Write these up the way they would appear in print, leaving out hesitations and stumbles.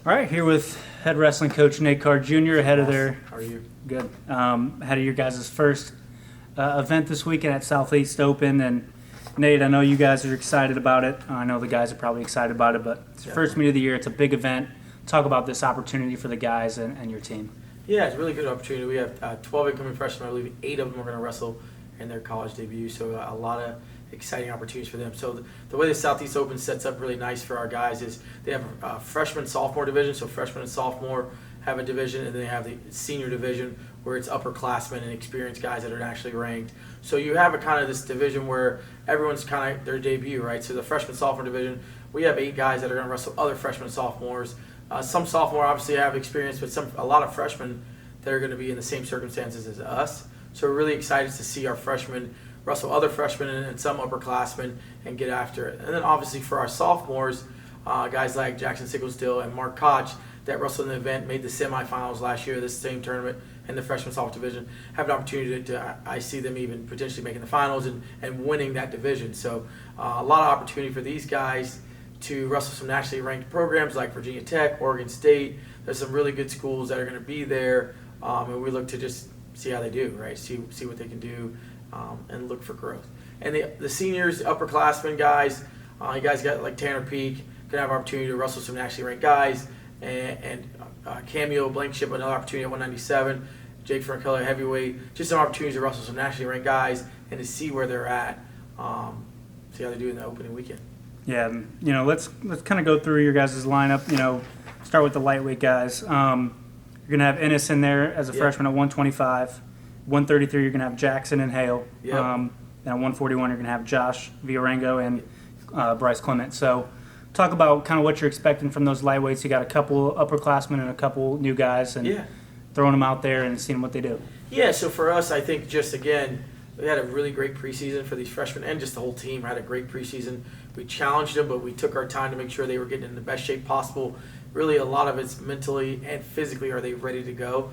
All right, here with head wrestling coach Nate Carr Jr. ahead of their How are you? good ahead of your guys' first event this weekend at Southeast Open. And Nate, I know you guys are excited about it. I know the guys are probably excited about it, but it's the first meet of the year. It's a big event. Talk about this opportunity for the guys and your team. Yeah, it's a really good opportunity. We have 12 incoming freshmen. I believe 8 of them are going to wrestle in their college debut, so a lot of exciting opportunities for them. So the way the Southeast Open sets up really nice for our guys is they have a freshman-sophomore division, so freshman and sophomore have a division, and then they have the senior division where it's upperclassmen and experienced guys that are actually ranked. So you have a kind of this division where everyone's kind of their debut, right? So the freshman-sophomore division, we have 8 guys that are going to wrestle other freshmen and sophomores. Some sophomore obviously have experience, but a lot of freshmen that are going to be in the same circumstances as us. So we're really excited to see our freshmen wrestle other freshmen and some upperclassmen and get after it. And then obviously for our sophomores, guys like Jackson Sicklesdale and Mark Koch that wrestled in the event, made the semifinals last year, this same tournament in the freshman sophomore division, have an opportunity to I see them even potentially making the finals and winning that division. So a lot of opportunity for these guys to wrestle some nationally ranked programs like Virginia Tech, Oregon State. There's some really good schools that are going to be there, and we look to just see how they do, right? See what they can do, and look for growth. And the seniors, upperclassmen guys, you guys got like Tanner Peak, gonna have an opportunity to wrestle some nationally ranked guys, and Cameo Blankenship, another opportunity at 197. Jake Frankeller, heavyweight, just some opportunities to wrestle some nationally ranked guys and to see where they're at, see how they do in the opening weekend. Yeah, let's kind of go through your guys' lineup. Start with the lightweight guys. You're gonna have Ennis in there as a freshman at 125. 133, you're gonna have Jackson and Hale. Yep. And at 141, you're gonna have Josh Villarengo and Bryce Clement. So, talk about kind of what you're expecting from those lightweights. You got a couple upperclassmen and a couple new guys, and throwing them out there and seeing what they do. Yeah. So for us, I think just again, we had a really great preseason for these freshmen, and just the whole team had a great preseason. We challenged them, but we took our time to make sure they were getting in the best shape possible. Really, a lot of it's mentally and physically, are they ready to go?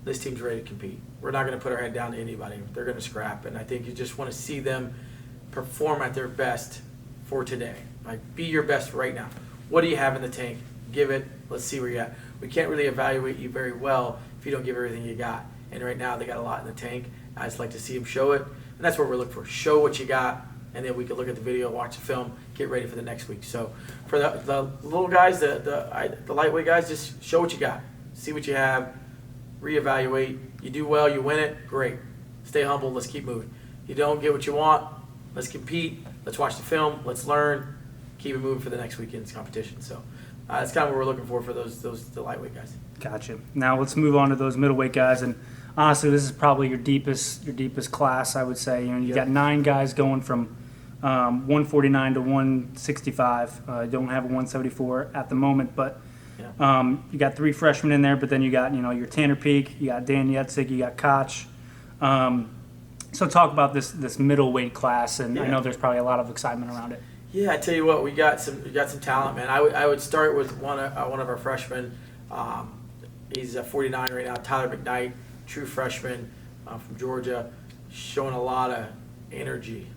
This team's ready to compete. We're not going to put our head down to anybody. They're going to scrap, and I think you just want to see them perform at their best for today. Like, be your best right now. What do you have in the tank? Give it. Let's see where you're at. We can't really evaluate you very well if you don't give everything you got. And right now, they got a lot in the tank. I just like to see them show it, and that's what we're looking for. Show what you got, and then we can look at the video, watch the film, get ready for the next week. So for the little guys, the lightweight guys, just show what you got. See what you have. Reevaluate. You do well, you win it, great. Stay humble, let's keep moving. You don't get what you want, let's compete, let's watch the film, let's learn, keep it moving for the next weekend's competition. So that's kind of what we're looking for the lightweight guys. Gotcha. Now let's move on to those middleweight guys, and honestly, this is probably your deepest class, I would say. You got 9 guys going from 149 to 165. You don't have a 174 at the moment, but you got 3 freshmen in there. But then you got your Tanner Peak, you got Dan Yetzig, you got Koch. So talk about this middleweight class, and I know there's probably a lot of excitement around it. Yeah, I tell you what, we got some talent, man. I would start with one of our freshmen. He's 49 right now, Tyler McKnight. True freshman from Georgia, showing a lot of energy.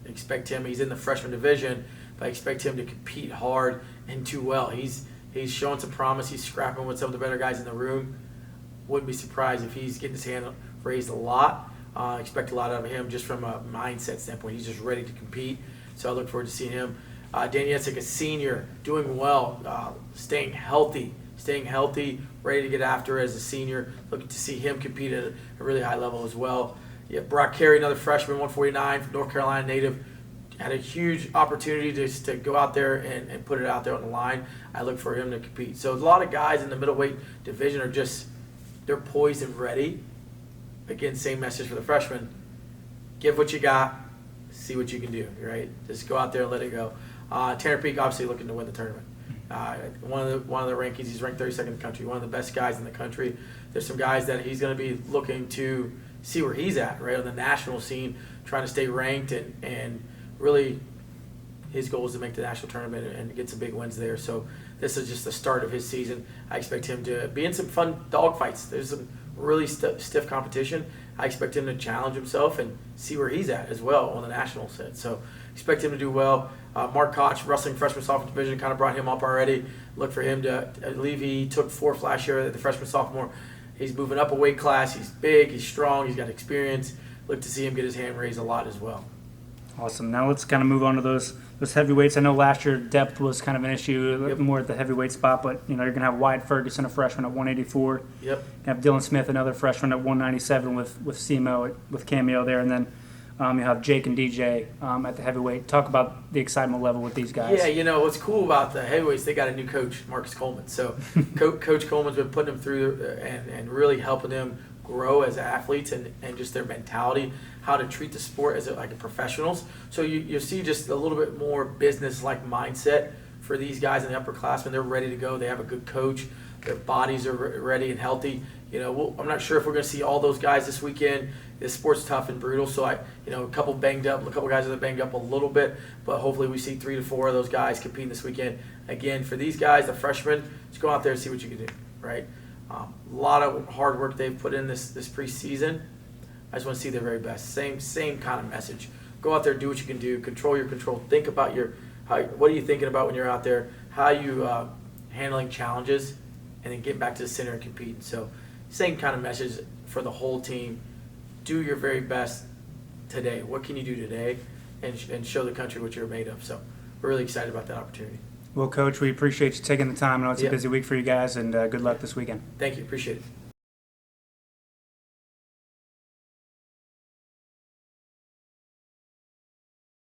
Expect him. He's in the freshman division, but I expect him to compete hard and do well. He's showing some promise. He's scrapping with some of the better guys in the room. Wouldn't be surprised if he's getting his hand raised a lot. Expect a lot out of him just from a mindset standpoint. He's just ready to compete. So I look forward to seeing him. Dan Yetzig, a senior, doing well, staying healthy, ready to get after as a senior. Looking to see him compete at a really high level as well. Yeah, Brock Carey, another freshman, 149 from North Carolina native, had a huge opportunity to go out there and put it out there on the line. I look for him to compete. So a lot of guys in the middleweight division are they're poised and ready. Again, same message for the freshmen. Give what you got, see what you can do, right? Just go out there and let it go. Tanner Peak obviously looking to win the tournament. One of the rankings, he's ranked 32nd in the country, one of the best guys in the country. There's some guys that he's going to be looking to see where he's at, right, on the national scene, trying to stay ranked, and really his goal is to make the national tournament and get some big wins there. So this is just the start of his season. I expect him to be in some fun dogfights. There's some really stiff competition. I expect him to challenge himself and see where he's at as well on the national set. So expect him to do well. Mark Koch, wrestling freshman sophomore division, kind of brought him up already. Look for him to, I believe he took 4th last year at the freshman sophomore. He's moving up a weight class. He's big, he's strong, he's got experience. Look to see him get his hand raised a lot as well. Awesome. Now let's kind of move on to those heavyweights. I know last year depth was kind of an issue, Yep. more at the heavyweight spot, but you're going to have Wyatt Ferguson, a freshman at 184. Yep. You have Dylan Smith, another freshman at 197 with SEMO, with Cameo there, and then you have Jake and DJ at the heavyweight. Talk about the excitement level with these guys. Yeah, what's cool about the heavyweights, they got a new coach, Marcus Coleman. So Coach Coleman's been putting them through and really helping them grow as athletes and just their mentality, how to treat the sport as like professionals. So you see just a little bit more business-like mindset for these guys in the upperclassmen. They're ready to go. They have a good coach. Their bodies are ready and healthy. I'm not sure if we're going to see all those guys this weekend. This sport's tough and brutal, so a couple banged up, a couple guys that are banged up a little bit, but hopefully we see 3 to 4 of those guys competing this weekend. Again, for these guys, the freshmen, just go out there and see what you can do, right? A lot of hard work they've put in this preseason. I just want to see their very best. Same kind of message. Go out there, do what you can do, control your control. Think about what are you thinking about when you're out there? How are you handling challenges, and then getting back to the center and competing. So, same kind of message for the whole team. Do your very best today. What can you do today, and show the country what you're made of. So, we're really excited about that opportunity. Well, Coach, we appreciate you taking the time. I know it's a Yep. busy week for you guys, and good luck this weekend. Thank you. Appreciate it.